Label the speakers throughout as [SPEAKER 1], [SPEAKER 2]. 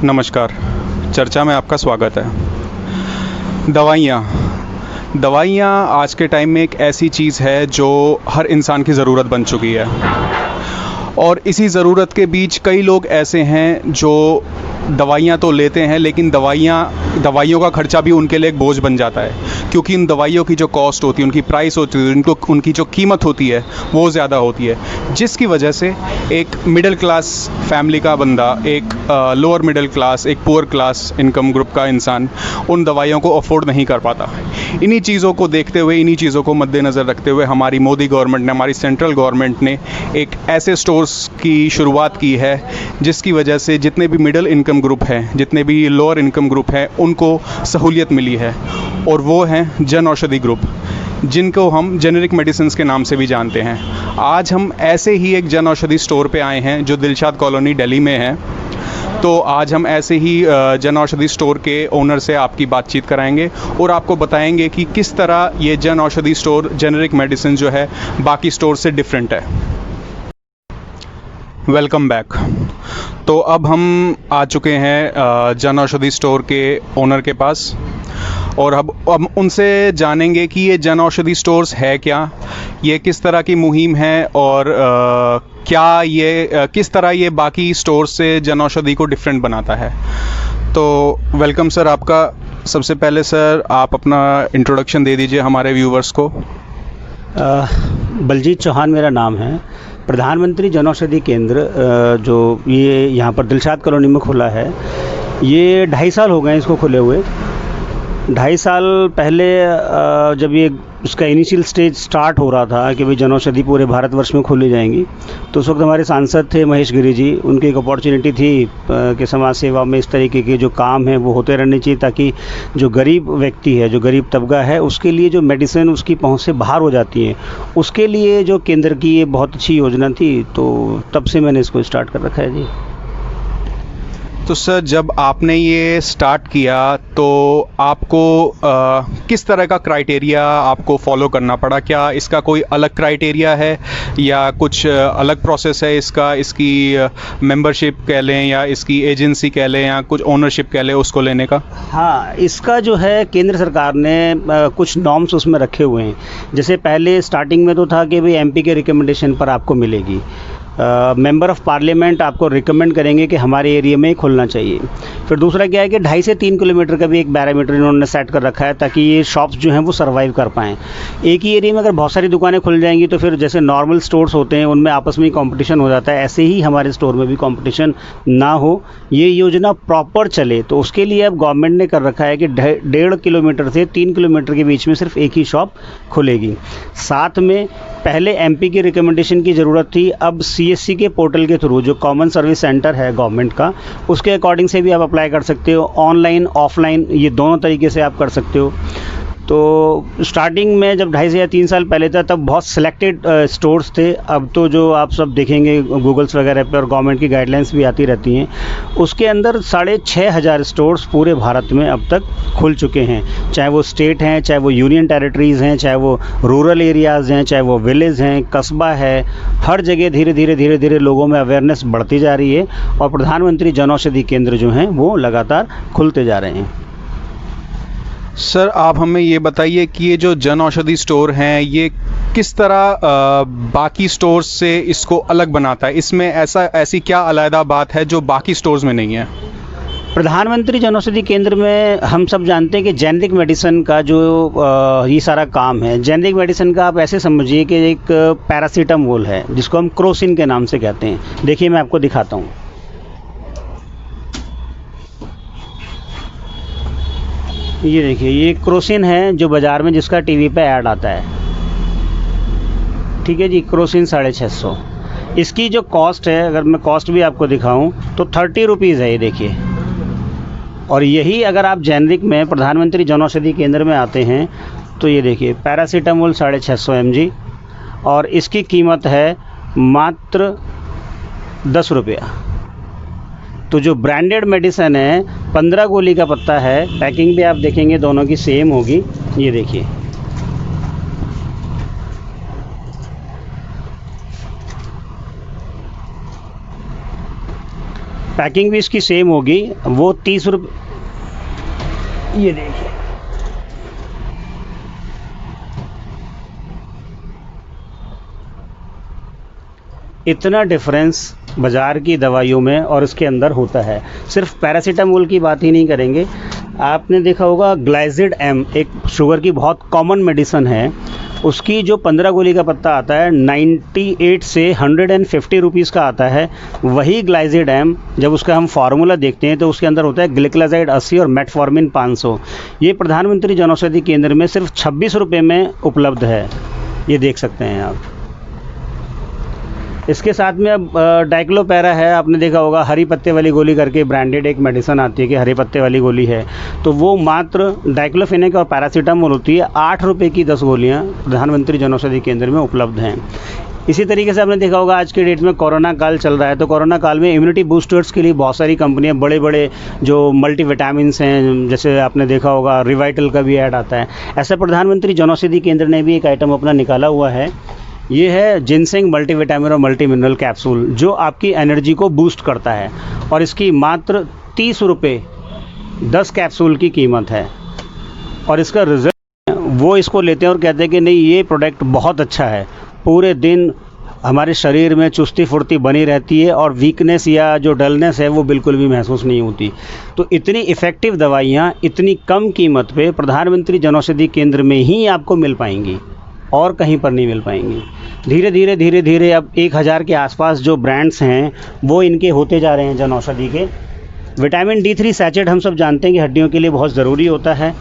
[SPEAKER 1] नमस्कार। चर्चा में आपका स्वागत है। दवाइयाँ आज के टाइम में एक ऐसी चीज़ है जो हर इंसान की ज़रूरत बन चुकी है, और इसी ज़रूरत के बीच कई लोग ऐसे हैं जो दवाइयाँ तो लेते हैं, लेकिन दवाइयों का ख़र्चा भी उनके लिए एक बोझ बन जाता है, क्योंकि इन दवाइयों की जो कॉस्ट होती है, उनकी प्राइस होती है, उनकी जो कीमत होती है वो ज़्यादा होती है, जिसकी वजह से एक मिडिल क्लास फैमिली का बंदा, एक लोअर मिडिल क्लास, एक पुअर क्लास इनकम ग्रुप का इंसान उन दवाइयों को अफोर्ड नहीं कर पाता। इन्हीं चीज़ों को देखते हुए, इन्हीं चीज़ों को मद्देनज़र रखते हुए हमारी मोदी गवर्नमेंट ने, हमारी सेंट्रल गवर्नमेंट ने एक ऐसे स्टोर्स की शुरुआत की है जिसकी वजह से जितने भी मिडिल इनकम ग्रुप हैं, जितने भी लोअर इनकम ग्रुप हैं, उनको सहूलियत मिली है, और वो हैं जन औषधि ग्रुप, जिनको हम जेनेरिक मेडिसिन्स के नाम से भी जानते हैं। आज हम ऐसे ही एक जन औषधि स्टोर पे आए हैं जो दिलशाद कॉलोनी दिल्ली में है। तो आज हम ऐसे ही जन औषधि स्टोर के ओनर से आपकी बातचीत कराएंगे और आपको बताएंगे कि किस तरह ये Jan Aushadhi store generic medicine जो है बाकी स्टोर से डिफरेंट है। Welcome back. तो अब हम आ चुके हैं जन औषधि स्टोर के ओनर के पास, और अब उनसे जानेंगे कि ये जन औषधि स्टोर्स है क्या, ये किस तरह की मुहिम है, और क्या ये किस तरह ये बाकी स्टोर से जन औषधि को डिफरेंट बनाता है। तो वेलकम सर आपका। सबसे पहले सर आप अपना इंट्रोडक्शन दे दीजिए हमारे व्यूवर्स को।
[SPEAKER 2] बलजीत चौहान मेरा नाम है। प्रधानमंत्री जन औषधि केंद्र जो ये यहाँ पर दिलशाद कॉलोनी में खुला है, ये 2.5 साल हो गए इसको खुले हुए। 2.5 साल पहले जब ये उसका इनिशियल स्टेज स्टार्ट हो रहा था कि भाई जन औषधि पूरे भारतवर्ष में खोली जाएंगी, तो उस वक्त हमारे सांसद थे महेश गिरी जी। उनकी एक अपॉर्चुनिटी थी कि समाज सेवा में इस तरीके के जो काम हैं वो होते रहने चाहिए, ताकि जो गरीब व्यक्ति है, जो गरीब तबका है, उसके लिए जो मेडिसिन उसकी पहुंच से बाहर हो जाती है, उसके लिए जो केंद्र की ये बहुत अच्छी योजना थी। तो तब से मैंने इसको स्टार्ट कर रखा है जी।
[SPEAKER 1] तो सर जब आपने ये स्टार्ट किया तो आपको किस तरह का क्राइटेरिया आपको फॉलो करना पड़ा? क्या इसका कोई अलग क्राइटेरिया है या कुछ अलग प्रोसेस है इसका? इसकी मेंबरशिप कह लें या इसकी एजेंसी कह लें या कुछ ओनरशिप कह लें उसको लेने का?
[SPEAKER 2] हाँ, इसका जो है केंद्र सरकार ने कुछ नॉर्म्स उसमें रखे हुए हैं। जैसे पहले स्टार्टिंग में तो था कि भाई एमपी के रिकमेंडेशन पर आपको मिलेगी। मेंबर ऑफ़ पार्लियामेंट आपको रिकमेंड करेंगे कि हमारे एरिया में खुलना चाहिए। फिर दूसरा क्या है कि 2.5 से 3 किलोमीटर का भी एक पैरामीटर इन्होंने सेट कर रखा है, ताकि ये शॉप्स जो हैं वो सर्वाइव कर पाएँ। एक ही एरिया में अगर बहुत सारी दुकानें खुल जाएंगी तो फिर जैसे नॉर्मल स्टोर्स होते हैं उनमें आपस में कंपटीशन हो जाता है, ऐसे ही हमारे स्टोर में भी कंपटीशन ना हो, ये योजना प्रॉपर चले। तो उसके लिए अब गवर्नमेंट ने कर रखा है कि 1.5 किलोमीटर से 3 किलोमीटर के बीच में सिर्फ एक ही शॉप खुलेगी। साथ में पहले एमपी की रिकमेंडेशन की ज़रूरत थी, अब सीएससी के पोर्टल के थ्रू, जो कॉमन सर्विस सेंटर है गवर्नमेंट का, उसके अकॉर्डिंग से भी आप अप्लाई कर सकते हो। ऑनलाइन ऑफलाइन ये दोनों तरीके से आप कर सकते हो। तो स्टार्टिंग में जब 2.5 से या 3 साल पहले था तब बहुत सिलेक्टेड स्टोर्स थे। अब तो जो आप सब देखेंगे गूगल्स वगैरह पे और गवर्नमेंट की गाइडलाइंस भी आती रहती हैं, उसके अंदर 6,500 स्टोर्स पूरे भारत में अब तक खुल चुके हैं। चाहे वो स्टेट हैं, चाहे वो यूनियन टेरिटरीज़ हैं, चाहे वो रूरल एरियाज़ हैं, चाहे वो विलेज हैं, कस्बा है, हर जगह धीरे धीरे लोगों में अवेयरनेस बढ़ती जा रही है, और प्रधानमंत्री जन औषधि केंद्र जो हैं वो लगातार खुलते जा रहे हैं।
[SPEAKER 1] सर आप हमें ये बताइए कि ये जो जन औषधि स्टोर हैं ये किस तरह बाकी स्टोर्स से इसको अलग बनाता है? इसमें ऐसी क्या अलग बात है जो बाकी स्टोर्स में नहीं है?
[SPEAKER 2] प्रधानमंत्री जन औषधि केंद्र में हम सब जानते हैं कि जेनेरिक मेडिसिन का जो ये सारा काम है, जेनेरिक मेडिसिन का आप ऐसे समझिए कि एक पैरासीटामोल है जिसको हम क्रोसिन के नाम से कहते हैं। देखिए मैं आपको दिखाता हूँ। ये देखिए, ये क्रोसिन है जो बाज़ार में जिसका टीवी पे ऐड आता है। ठीक है जी, क्रोसिन 650। इसकी जो कॉस्ट है, अगर मैं कॉस्ट भी आपको दिखाऊं तो 30 रुपीज़ है, ये देखिए। और यही अगर आप जेनेरिक में प्रधानमंत्री जन औषधि केंद्र में आते हैं तो ये देखिए पैरासीटामोल 650 mg, और इसकी कीमत है मात्र 10 रुपया। तो जो ब्रांडेड मेडिसिन है 15 गोली का पत्ता है, पैकिंग भी आप देखेंगे दोनों की सेम होगी। ये देखिए, पैकिंग भी इसकी सेम होगी, वो 30 रुपये। ये देखिए, इतना डिफरेंस बाज़ार की दवाइयों में और इसके अंदर होता है। सिर्फ पैरासीटामोल की बात ही नहीं करेंगे, आपने देखा होगा ग्लाइसिड एम एक शुगर की बहुत कॉमन मेडिसिन है, उसकी जो 15 गोली का पत्ता आता है 98 से 150 रुपीज़ का आता है। वही ग्लाइसिड एम जब उसका हम फार्मूला देखते हैं तो उसके अंदर होता है ग्लिक्लाजाइड 80 और मेटफॉर्मिन 500। ये प्रधानमंत्री जनौषधि केंद्र में सिर्फ 26 रुपये में उपलब्ध है, ये देख सकते हैं आप। इसके साथ में अब डाइक्लोपैरा है, आपने देखा होगा हरी पत्ते वाली गोली करके ब्रांडेड एक मेडिसिन आती है कि हरे पत्ते वाली गोली है, तो वो मात्र डाइक्लोफेनेक और पैरासीटामोल होती है। 8 रुपये की 10 गोलियाँ प्रधानमंत्री जनौषधि केंद्र में उपलब्ध हैं। इसी तरीके से आपने देखा होगा आज के डेट में कोरोना काल चल रहा है, तो कोरोना काल में इम्यूनिटी बूस्टर्स के लिए बहुत सारी कंपनियां, बड़े बड़े जो मल्टीविटामिन्स हैं, जैसे आपने देखा होगा रिवाइटल का भी ऐड आता है। ऐसा प्रधानमंत्री जनौषधि केंद्र ने भी एक आइटम अपना निकाला हुआ है। ये है जिनसेंग मल्टीविटामिन और मल्टी मिनरल कैप्सूल, जो आपकी एनर्जी को बूस्ट करता है, और इसकी मात्र 30 रुपये 10 कैप्सूल की कीमत है। और इसका रिजल्ट, वो इसको लेते हैं और कहते हैं कि नहीं, ये प्रोडक्ट बहुत अच्छा है, पूरे दिन हमारे शरीर में चुस्ती फुर्ती बनी रहती है और वीकनेस या जो डलनेस है वो बिल्कुल भी महसूस नहीं होती। तो इतनी इफ़ेक्टिव दवाइयाँ इतनी कम कीमत पे प्रधानमंत्री जनौषधि केंद्र में ही आपको मिल पाएंगी, और कहीं पर नहीं मिल पाएंगी। धीरे धीरे अब 1000 के आसपास जो ब्रांड्स हैं वो इनके होते जा रहे हैं जनौषधि के। विटामिन D3 सैचेट हम सब जानते हैं कि हड्डियों के लिए बहुत ज़रूरी होता है।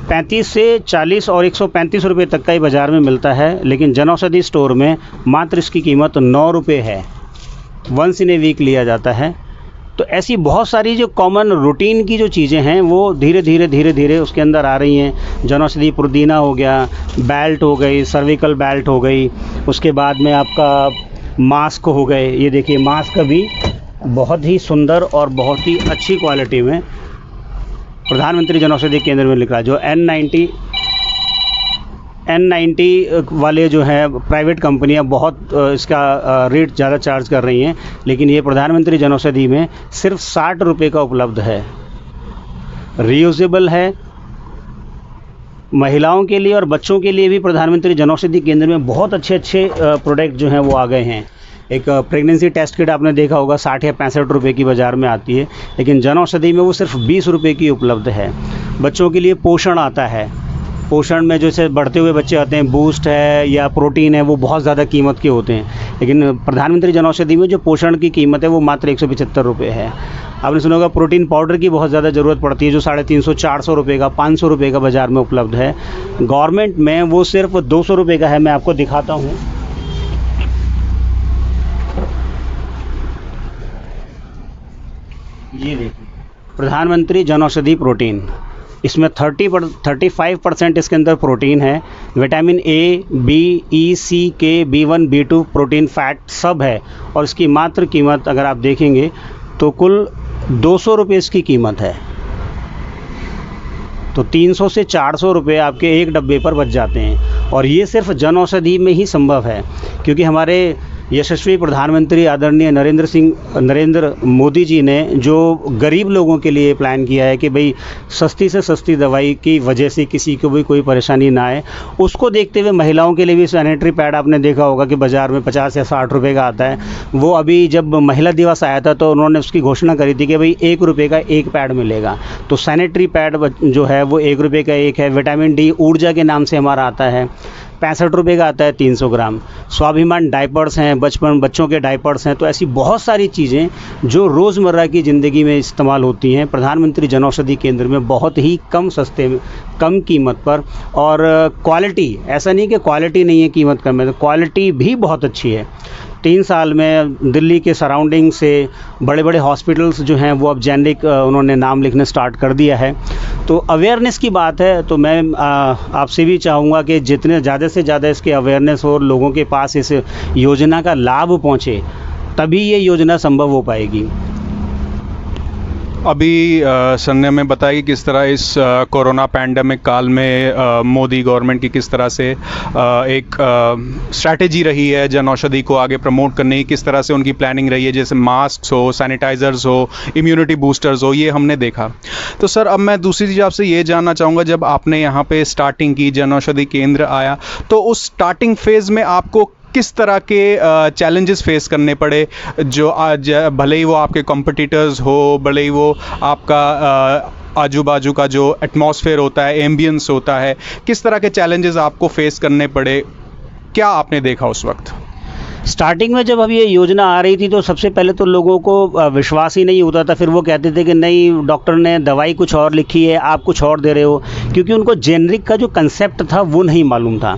[SPEAKER 2] 35 से 40 और 135 रुपये तक का ही बाज़ार में मिलता है, लेकिन जनौषधि स्टोर में मात्र इसकी कीमत 9 रुपये है। वंस इन ए वीक लिया जाता है। तो ऐसी बहुत सारी जो कॉमन रूटीन की जो चीज़ें हैं वो धीरे धीरे उसके अंदर आ रही हैं। जनौषधि पुदीना हो गया, बेल्ट हो गई, सर्विकल बेल्ट हो गई, उसके बाद में आपका मास्क हो गए। ये देखिए, मास्क भी बहुत ही सुंदर और बहुत ही अच्छी क्वालिटी में प्रधानमंत्री जनौषधि केंद्र में लिखा है। जो N90 वाले जो हैं प्राइवेट कंपनियां बहुत इसका रेट ज़्यादा चार्ज कर रही हैं, लेकिन ये प्रधानमंत्री जनौषधि में सिर्फ 60 रुपये का उपलब्ध है। रीयूजेबल है, महिलाओं के लिए और बच्चों के लिए भी प्रधानमंत्री जनौषधि केंद्र में बहुत अच्छे प्रोडक्ट जो हैं वो आ गए हैं। एक प्रेगनेंसी टेस्ट किट आपने देखा होगा 60 या 65 रुपये की बाज़ार में आती है, लेकिन जनौषधि में वो सिर्फ 20 रुपये की उपलब्ध है। बच्चों के लिए पोषण आता है, पोषण में जैसे बढ़ते हुए बच्चे आते हैं, बूस्ट है या प्रोटीन है, वो बहुत ज़्यादा कीमत के होते हैं, लेकिन प्रधानमंत्री जनौषधि में जो पोषण की कीमत है वो मात्र 175 रुपये है। आपने सुना होगा प्रोटीन पाउडर की बहुत ज़्यादा ज़रूरत पड़ती है, जो 350-400 रुपये का, 500 रुपये का बाज़ार में उपलब्ध है। गवर्नमेंट में वो सिर्फ 200 रुपये का है। मैं आपको दिखाता हूँ, ये देखिए प्रधानमंत्री जनौषधि प्रोटीन, इसमें 35% इसके अंदर प्रोटीन है। Vitamin A, B, E, C, K, B1, B2 protein, fat सब है, और इसकी मात्र कीमत अगर आप देखेंगे तो कुल 200 रुपये इसकी कीमत है। तो 300 से 400 रुपये आपके एक डब्बे पर बच जाते हैं, और ये सिर्फ जनौषधि में ही संभव है, क्योंकि हमारे यशस्वी प्रधानमंत्री आदरणीय नरेंद्र मोदी जी ने जो गरीब लोगों के लिए प्लान किया है कि भाई सस्ती से सस्ती दवाई की वजह से किसी को भी कोई परेशानी ना आए, उसको देखते हुए महिलाओं के लिए भी सैनिटरी पैड आपने देखा होगा कि बाज़ार में 50 या 60 रुपये का आता है। वो अभी जब महिला दिवस आया था तो उन्होंने उसकी घोषणा करी थी कि भाई 1 रुपये का एक पैड मिलेगा। तो सैनिटरी पैड जो है वो 1 रुपये का एक है। विटामिन D ऊर्जा के नाम से हमारा आता है, 65 रुपये का आता है 300 ग्राम। स्वाभिमान डाइपर्स हैं, बच्चों के डाइपर्स हैं। तो ऐसी बहुत सारी चीज़ें जो रोज़मर्रा की ज़िंदगी में इस्तेमाल होती हैं, प्रधानमंत्री जनौषधि केंद्र में बहुत ही कम सस्ते में, कम कीमत पर। और क्वालिटी, ऐसा नहीं कि क्वालिटी नहीं है, कीमत कम है, तो क्वालिटी भी बहुत अच्छी है। 3 साल में दिल्ली के सराउंडिंग से बड़े बड़े हॉस्पिटल्स जो हैं वो अब जेनरिक उन्होंने नाम लिखने स्टार्ट कर दिया है। तो अवेयरनेस की बात है, तो मैं आपसे भी चाहूँगा कि जितने ज़्यादा से ज़्यादा इसके अवेयरनेस हो, लोगों के पास इस योजना का लाभ पहुँचे, तभी ये योजना संभव हो पाएगी।
[SPEAKER 1] अभी सर ने हमें बताया कि किस तरह इस कोरोना पैंडमिक काल में मोदी गवर्नमेंट की किस तरह से एक स्ट्रैटेजी रही है जन औषधि को आगे प्रमोट करने की, किस तरह से उनकी प्लानिंग रही है, जैसे मास्क हो, सैनिटाइजर्स हो, इम्यूनिटी बूस्टर्स हो, ये हमने देखा। तो सर अब मैं दूसरी चीज़ आपसे ये जानना चाहूँगा, जब आपने यहाँ पे स्टार्टिंग की, जन औषधि केंद्र आया, तो उस स्टार्टिंग फेज़ में आपको किस तरह के चैलेंजेस फेस करने पड़े, जो आज भले ही वो आपके कॉम्पिटिटर्स हो, भले ही वो आपका आजू बाजू का जो एटमॉस्फेयर होता है, एम्बियंस होता है, किस तरह के चैलेंजेस आपको फेस करने पड़े, क्या आपने देखा उस वक्त?
[SPEAKER 2] स्टार्टिंग में जब अब ये योजना आ रही थी तो सबसे पहले तो लोगों को विश्वास ही नहीं होता था। फिर वो कहते थे कि नहीं, डॉक्टर ने दवाई कुछ और लिखी है, आप कुछ और दे रहे हो, क्योंकि उनको जेनरिक का जो कंसेप्ट था वो नहीं मालूम था।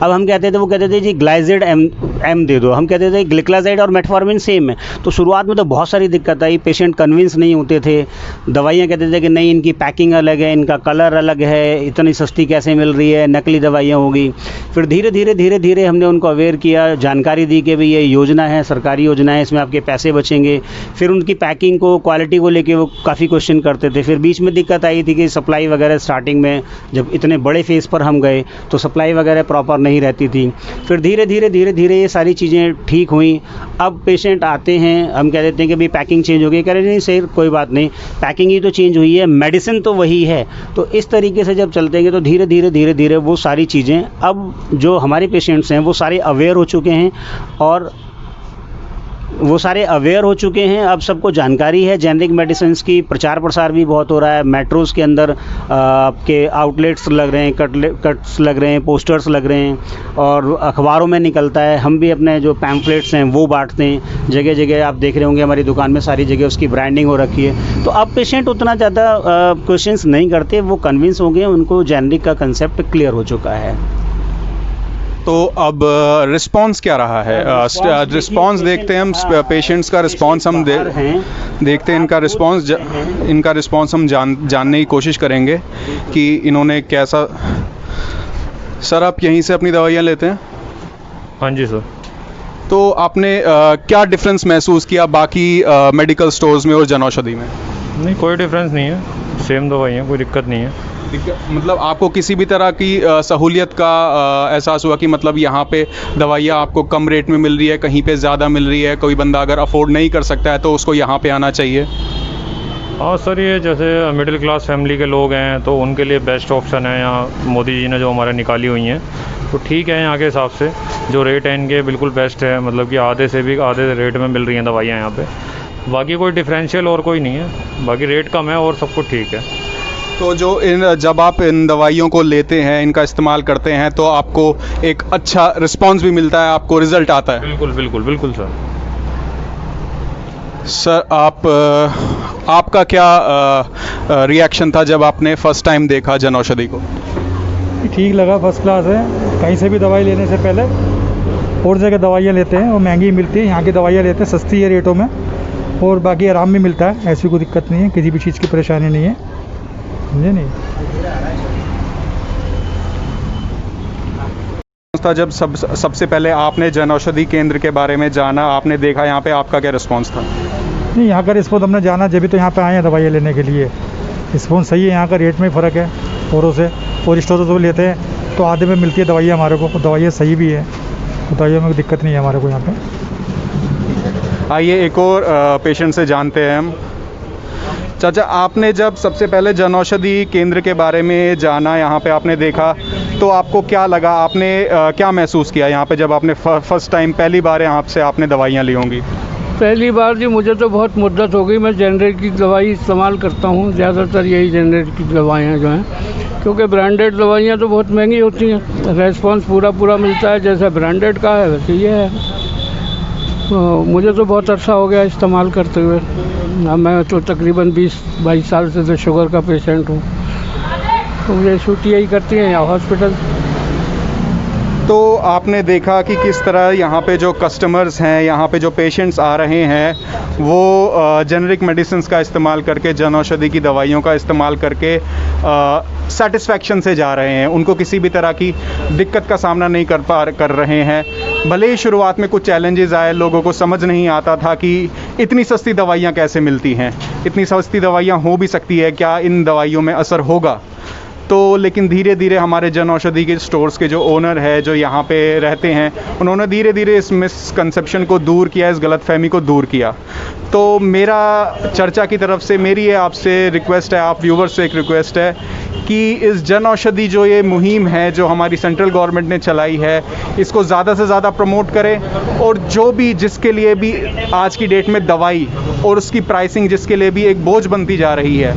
[SPEAKER 2] अब हम कहते थे, वो कहते थे जी ग्लाइजेड एम दे दो, हम कहते थे ग्लिक्लाजाइड और मेटफॉर्मिन सेम है। तो शुरुआत में तो बहुत सारी दिक्कत आई, पेशेंट कन्विंस नहीं होते थे। दवाइयाँ कहते थे कि नहीं, इनकी पैकिंग अलग है, इनका कलर अलग है, इतनी सस्ती कैसे मिल रही है, नकली दवाइयाँ होगी। फिर धीरे धीरे हमने उनको अवेयर किया, जानकारी दी कि भाई ये योजना है, सरकारी योजना है, इसमें आपके पैसे बचेंगे। फिर उनकी पैकिंग को, क्वालिटी को लेके वो काफ़ी क्वेश्चन करते थे। फिर बीच में दिक्कत आई थी कि सप्लाई वगैरह, स्टार्टिंग में जब इतने बड़े फेज़ पर हम गए तो सप्लाई वगैरह प्रॉपर नहीं रहती थी। फिर धीरे धीरे ये सारी चीज़ें ठीक हुई। अब पेशेंट आते हैं, हम कह देते हैं कि भाई पैकिंग चेंज हो गई, कह रहे नहीं सर कोई बात नहीं, पैकिंग ही तो चेंज हुई है, मेडिसिन तो वही है। तो इस तरीके से जब चलते हैं तो धीरे धीरे वो सारी चीज़ें, अब जो हमारे पेशेंट्स हैं वो सारे अवेयर हो चुके हैं, और अब सबको जानकारी है। जेनरिक मेडिसिन्स की प्रचार प्रसार भी बहुत हो रहा है। मेट्रोज़ के अंदर आपके आउटलेट्स लग रहे हैं, कट्स लग रहे हैं, पोस्टर्स लग रहे हैं, और अखबारों में निकलता है। हम भी अपने जो पैम्फलेट्स हैं वो बांटते हैं जगह जगह। आप देख रहे होंगे हमारी दुकान में सारी जगह उसकी ब्रांडिंग हो रखी है। तो अब पेशेंट उतना ज़्यादा क्वेश्चंस नहीं करते, वो कन्विंस हो गए, उनको जेनरिक का कंसेप्ट क्लियर हो चुका है।
[SPEAKER 1] तो अब रिस्पांस क्या रहा है? रिस्पांस देखते हैं हम, पेशेंट्स का रिस्पांस हम देखते हैं। इनका रिस्पांस हम जानने की कोशिश करेंगे कि इन्होंने कैसा। सर आप यहीं से अपनी दवाइयाँ लेते हैं?
[SPEAKER 3] हाँ जी सर।
[SPEAKER 1] तो आपने क्या डिफरेंस महसूस किया बाकी मेडिकल स्टोर्स में और जन औषधि में?
[SPEAKER 3] नहीं, कोई डिफरेंस नहीं है, सेम दवाइयाँ, कोई दिक्कत नहीं है।
[SPEAKER 1] मतलब आपको किसी भी तरह की सहूलियत का एहसास हुआ कि मतलब यहाँ पे दवाइयाँ आपको कम रेट में मिल रही है, कहीं पे ज़्यादा मिल रही है, कोई बंदा अगर अफोर्ड नहीं कर सकता है तो उसको यहाँ पे आना चाहिए?
[SPEAKER 3] हाँ सर, ये जैसे मिडिल क्लास फैमिली के लोग हैं तो उनके लिए बेस्ट ऑप्शन है यहाँ, मोदी जी ने जो हमारे निकाली हुई हैं तो ठीक है। यहाँ के हिसाब से जो रेट है इनके बिल्कुल बेस्ट है, मतलब कि आधे से भी आधे रेट में मिल रही हैं दवाइयाँ यहाँ पे। बाकी कोई डिफरेंशियल और कोई नहीं है, बाकी रेट कम है और सब कुछ ठीक है।
[SPEAKER 1] तो जब आप इन दवाइयों को लेते हैं, इनका इस्तेमाल करते हैं, तो आपको एक अच्छा रिस्पांस भी मिलता है, आपको रिज़ल्ट आता है?
[SPEAKER 3] बिल्कुल सर।
[SPEAKER 1] सर आपका क्या रिएक्शन था जब आपने फ़र्स्ट टाइम देखा जन औषधि को?
[SPEAKER 4] ठीक लगा, फर्स्ट क्लास है। कहीं से भी दवाई लेने से पहले और जगह दवाइयाँ लेते हैं और महंगी मिलती है, यहाँ की दवाइयाँ लेते हैं सस्ती है रेटों में, और बाकी आराम भी मिलता है, ऐसी कोई दिक्कत नहीं है, किसी भी चीज़ की परेशानी नहीं है, समझे नहीं।
[SPEAKER 1] था जब सबसे पहले आपने जन औषधि केंद्र के बारे में जाना, आपने देखा यहाँ पे, आपका क्या रिस्पांस था?
[SPEAKER 4] नहीं, यहाँ का रिस्पॉन्स हमने जाना, जब भी तो यहाँ पे आए हैं दवाइयाँ लेने के लिए। रिस्पॉन्स सही है, यहाँ का रेट में फ़र्क है औरों से, और स्टोर से लेते हैं तो आधे में मिलती है दवाइयाँ हमारे को, दवाइयाँ सही भी है, दवाइयों में कोई दिक्कत नहीं है हमारे को यहाँ पे।
[SPEAKER 1] आइए एक और पेशेंट से जानते हैं हम। चाचा, आपने जब सबसे पहले जन औषधि केंद्र के बारे में जाना, यहाँ पे आपने देखा, तो आपको क्या लगा? आपने क्या महसूस किया यहाँ पे जब आपने फर्स्ट टाइम पहली बार यहाँ से आपने दवाइयाँ ली होंगी?
[SPEAKER 5] पहली बार जी मुझे तो बहुत मुद्दत हो गई। मैं जेनरिक की दवाई इस्तेमाल करता हूँ, ज़्यादातर यही जेनरिक की दवाइयाँ जो हैं, क्योंकि ब्रांडेड दवाइयाँ तो बहुत महंगी होती हैं। रेस्पॉन्स पूरा मिलता है, जैसा ब्रांडेड का है वैसे ये है। तो मुझे तो बहुत अच्छा हो गया इस्तेमाल करते हुए। मैं तो तकरीबन 20-22 साल से तो शुगर का पेशेंट हूँ, तो मुझे छुट्टी यही करती हैं या हॉस्पिटल।
[SPEAKER 1] तो आपने देखा कि किस तरह यहाँ पे जो कस्टमर्स हैं, यहाँ पे जो पेशेंट्स आ रहे हैं, वो जेनरिक मेडिसिन्स का इस्तेमाल करके, जन औषधि की दवाइयों का इस्तेमाल करके सेटिस्फेक्शन से जा रहे हैं। उनको किसी भी तरह की दिक्कत का सामना नहीं कर रहे हैं। भले ही शुरुआत में कुछ चैलेंजेस आए, लोगों को समझ नहीं आता था कि इतनी सस्ती दवाइयाँ कैसे मिलती हैं, इतनी सस्ती दवाइयाँ हो भी सकती है क्या, इन दवाइयों में असर होगा। तो लेकिन धीरे धीरे हमारे जन औषधि के स्टोर्स के जो ओनर है, जो यहाँ पे रहते हैं, उन्होंने धीरे धीरे इस मिसकंसेप्शन को दूर किया, इस गलतफहमी को दूर किया। तो मेरा चर्चा की तरफ से मेरी ये आपसे रिक्वेस्ट है, आप व्यूवर्स से एक रिक्वेस्ट है कि इस जन औषधि जो ये मुहिम है, जो हमारी सेंट्रल गवर्नमेंट ने चलाई है, इसको ज़्यादा से ज़्यादा प्रमोट करें। और जो भी जिसके लिए भी आज की डेट में दवाई और उसकी प्राइसिंग जिसके लिए भी एक बोझ बनती जा रही है,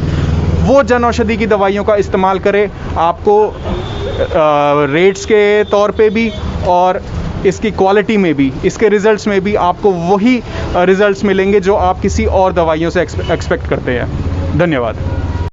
[SPEAKER 1] वो जन औषधि की दवाइयों का इस्तेमाल करें। आपको रेट्स के तौर पे भी और इसकी क्वालिटी में भी, इसके रिज़ल्ट्स में भी आपको वही रिज़ल्ट्स मिलेंगे जो आप किसी और दवाइयों से एक्सपेक्ट करते हैं। धन्यवाद।